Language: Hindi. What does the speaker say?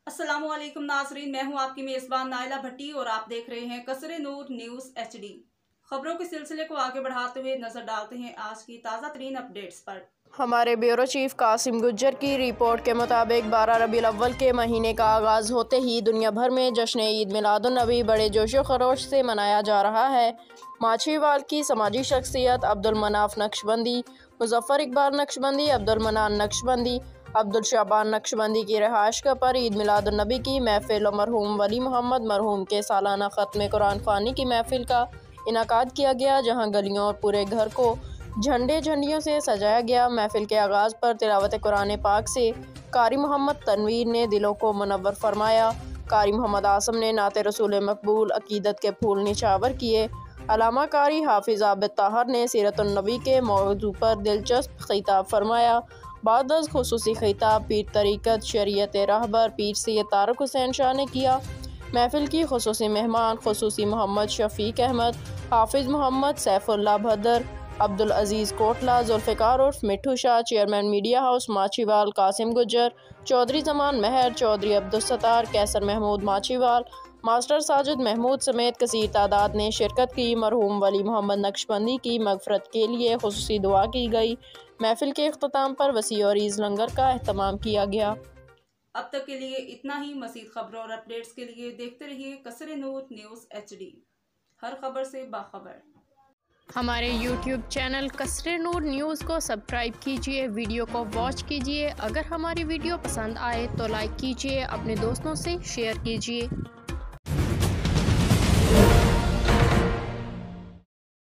अस्सलामुअलैकुम नाजरीन, मैं हूं आपकी मेज़बान नाइला भट्टी और आप देख रहे हैं कसरे नूर न्यूज़ HD। खबरों के सिलसिले को आगे बढ़ाते हुए नजर डालते हैं आज की ताज़ा तरीन अपडेट्स पर। हमारे ब्यूरो चीफ कासिम गुज्जर की रिपोर्ट के मुताबिक 12 रबीउल अव्वल के महीने का आगाज़ होते ही दुनिया भर में जश्न ईद मिलादुन नबी बड़े जोशो खरोश से मनाया जा रहा है। माछीवाल की समाजी शख्सियत अब्दुल मनाफ नक्शबंदी, मुजफ्फर इकबाल नक्शबंदी, अब्दुल मनान नक्शबंदी, अब्दुल शाबान नक्शबंदी की रिहाइशगाह पर ईद मिलादुन नबी की महफिल और मरहूम वली मोहम्मद मरहूम के सालाना ख़त्म कुरान ख़वानी की महफिल का इनाकाद किया गया, जहाँ गलियों और पूरे घर को झंडे झंडियों से सजाया गया। महफिल के आगाज़ पर तिलावत कुरान पाक से कारी मोहम्मद तनवीर ने दिलों को मुनव्वर फरमाया। कारी मोहम्मद आसम ने नाते रसूल मकबूल अकीदत के फूल निछावर किए। अलामा कारी हाफिज आबिद ताहर ने सीरतुन नबी के मौजू पर दिलचस्प खिताब फरमाया। बाद खुसूसी खिताब पीर तरीक़त शरीयत रहबर पीर सैयद तारक हुसैन शाह ने किया। महफिल की खुसूसी मेहमान खुसूसी मोहम्मद शफीक अहमद, हाफिज मोहम्मद सैफुल्लाह भदर, अब्दुल अजीज़ कोटला, जुल्फ़िकार उर्फ Mithu Shah, chairman media house Machhiwal Qasim Gujjar, Chaudhry Zaman Mahar, Chaudhry Abdul Sattar, Qaiser Mahmood Machhiwal, master Sajid Mahmood समेत कसीर तादाद ने शिरकत की। मरहूम वली मोहम्मद नक्शबंदी की मगफरत के लिए खुसूसी दुआ की गई। महफिल के अख्ताम पर वसी और ईज़ लंगर का अहतमाम किया गया। अब तक के लिए इतना ही। मज़ीद खबरों और अपडेट्स के लिए देखते रहिए कसरे नूर न्यूज़ HD, हर खबर से बाखबर। हमारे YouTube चैनल कसरे नूर न्यूज़ को सब्सक्राइब कीजिए, वीडियो को वॉच कीजिए। अगर हमारी वीडियो पसंद आए तो लाइक कीजिए, अपने दोस्तों से शेयर कीजिए।